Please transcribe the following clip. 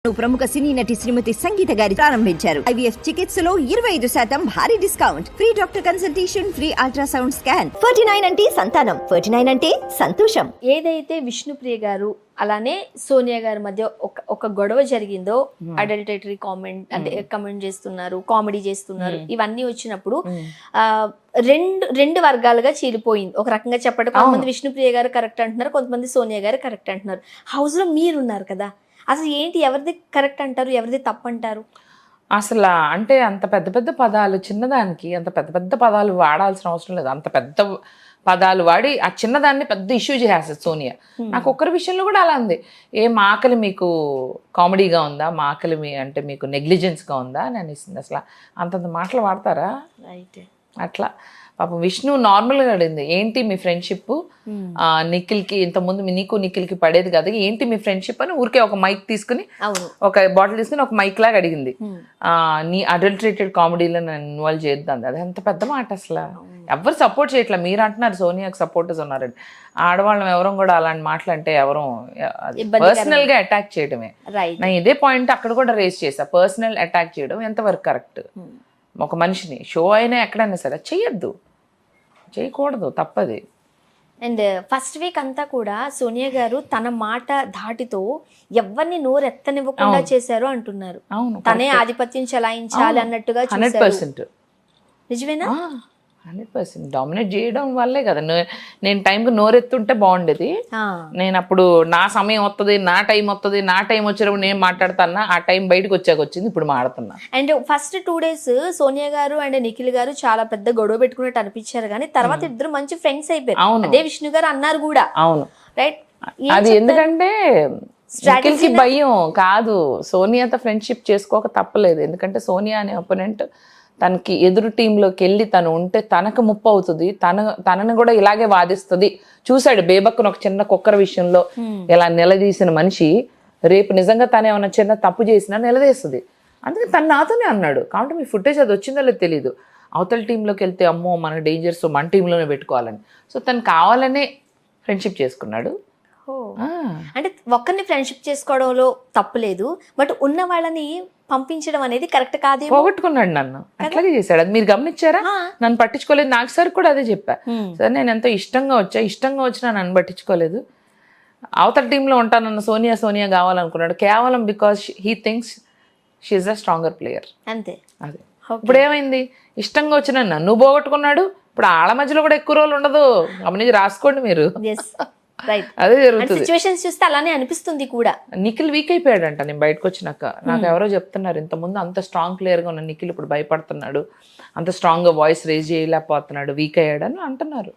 ప్రముఖ సినీ నటి శ్రీమతి సంగీత గారి ప్రారంభించారు. IVF చికిత్సలో 25% భారీ discount, free doctor consultation, free ultrasound scan. 49 అంటే సంతానం, 49 అంటే సంతోషం. ఏదైతే విష్ణుప్రియ గారు అలానే సోనియా గారి మధ్య ఒక గొడవ జరిగిందో, అడల్టరీ కామెంట్ అంటే కమెంట్ చేస్తున్నారు, కామెడీ చేస్తున్నారు, ఇవన్నీ వచ్చినప్పుడు రెండు వర్గాలుగా చీలిపోయింది. ఒక రకంగా చెప్పడం, కొంతమంది విష్ణుప్రియ గారు కరెక్ట్ అంటున్నారు, కొంతమంది సోనియా గారు కరెక్ట్ అంటున్నారు. హౌస్ లో మీరున్నారు కదా, అసలు ఏంటి, ఎవరిది కరెక్ట్ అంటారు, ఎవరిది తప్పు అంటారు? అసలు అంటే అంత పెద్ద పెద్ద పదాలు, చిన్నదానికి అంత పెద్ద పెద్ద పదాలు వాడాల్సిన అవసరం లేదు. అంత పెద్ద పదాలు వాడి ఆ చిన్నదాన్ని పెద్ద ఇష్యూ చేసేస్తుంది సోనియా. నాకు ఒక్కరి విషయంలో కూడా అలా ఉంది. మా ఆకలి మీకు కామెడీగా ఉందా, మా ఆకలి అంటే మీకు నెగ్లిజెన్స్గా ఉందా అని అనిస్తుంది. అసలు అంతంత మాటలు వాడతారా? అట్లా పాపం విష్ణు నార్మల్గా అడిగింది, ఏంటి మీ ఫ్రెండ్షిప్, నిఖిల్కి ఇంతకుముందు నీకు నిఖిల్కి పడేది కదా, ఏంటి మీ ఫ్రెండ్షిప్ అని ఊరికే ఒక మైక్ తీసుకుని, ఒక బాటిల్ తీసుకుని ఒక మైక్ లాగా అడిగింది. నీ అడల్టరేటెడ్ కామెడీలో నన్ను ఇన్వాల్వ్ చేద్దాం. అది ఎంత పెద్ద మాట. అసలు ఎవరు సపోర్ట్ చేయట్లా. మీరు అంటున్నారు సోనియాకి సపోర్టర్స్ ఉన్నారండి. ఆడవాళ్ళం ఎవరూ కూడా అలాంటి మాటలు అంటే ఎవరు పర్సనల్ గా అటాక్ చేయడమే. నేను ఇదే పాయింట్ అక్కడ కూడా రేస్ చేసా. పర్సనల్ అటాక్ చేయడం ఎంతవరకు కరెక్ట్? ఒక మనిషిని షో అయినా ఎక్కడైనా సరే చేయొద్దు, చేయకూడదు, తప్పది. అండ్ ఫస్ట్ వీక్ అంతా కూడా సోనియా గారు తన మాట ధాటితో ఎవరిని నోరు ఎత్తనివ్వకుండా చేశారు అంటున్నారు. తనే ఆధిపత్యం చెలాయించాలి అన్నట్టుగా 100%. నిజమేనా? 100% డామినేట్ చేయడం వల్లే కదా. నేను టైంకి నోరెత్తుంటే బాగుండేది. నేను అప్పుడు నా సమయం వస్తుంది, నా టైం వస్తుంది, నా టైం వచ్చినప్పుడు నేను మాట్లాడుతున్నా, ఆ టైం బయటకు వచ్చాక వచ్చింది, ఇప్పుడు మాట్లాడుతున్నా. అండ్ ఫస్ట్ 2 days సోనియా గారు అండ్ నిఖిల్ గారు చాలా పెద్ద గొడవ పెట్టుకున్నట్టు అనిపించారు, కానీ తర్వాత ఇద్దరు మంచి ఫ్రెండ్స్ అయిపోయారు. అదే విష్ణు గారు అన్నారు కూడా. అవును, రైట్. అది ఎందుకంటే నిఖిల్కి భయం కాదు, సోనియాతో ఫ్రెండ్షిప్ చేసుకోక తప్పలేదు. ఎందుకంటే సోనియా అనే ఒపోనెంట్ తనకి ఎదురు టీంలోకి వెళ్ళి తను ఉంటే తనకు ముప్పు అవుతుంది, తనని కూడా ఇలాగే వాదిస్తుంది. చూశాడు బేబక్కును ఒక చిన్న కుక్కర్ విషయంలో ఇలా నిలదీసిన మనిషి రేపు నిజంగా తను ఏమైనా చిన్న తప్పు చేసినా నిలదీస్తుంది. అందుకే తను నాతోనే అన్నాడు. కాబట్టి మీ ఫుటేజ్ అది వచ్చిందో లేదో తెలియదు. అవతల టీంలోకి వెళ్తే అమ్మో మన డేంజర్స్ మన టీంలోనే పెట్టుకోవాలని. సో తను కావాలనే ఫ్రెండ్షిప్ చేసుకున్నాడు. అంటే ఒక్కరిని ఫ్రెండ్షిప్ చేసుకోవడంలో తప్పు లేదు, బట్ ఉన్న వాళ్ళని పంపించడం అనేది కరెక్ట్ కాదు. పోగొట్టుకున్నాడు నన్ను, అట్లాగే చేశాడు. అది మీరు గమనించారా? నన్ను పట్టించుకోలేదు. నాకు సార్ కూడా అదే చెప్పా. సార్ నేను ఎంతో ఇష్టంగా వచ్చినా నన్ను పట్టించుకోలేదు. అవతల టీంలో ఉంటానన్న సోనియా కావాలనుకున్నాడు, కేవలం because he thinks she's a stronger player. అంతే. అదే ఇప్పుడు ఏమైంది, ఇష్టంగా వచ్చిన నన్ను పోగొట్టుకున్నాడు. ఇప్పుడు ఆళ్ళ మధ్యలో కూడా ఎక్కువ రోజులు ఉండదు. గమనించి రాసుకోండి మీరు. అదే జరుగుతుంది. సిచువేషన్స్ చూస్తే అలానే అనిపిస్తుంది కూడా. నిఖిల్ వీక్ అయిపోయాడంట నేను బయటకు వచ్చినాక. నాకు ఎవరో చెప్తున్నారు, ఇంతకుముందు అంత స్ట్రాంగ్ ప్లేయర్ గా ఉన్న నిఖిల్ ఇప్పుడు భయపడుతున్నాడు, అంత స్ట్రాంగ్ గా వాయిస్ రేజ్ చేయలేకపోతున్నాడు, వీక్ అయ్యాడని అంటున్నారు.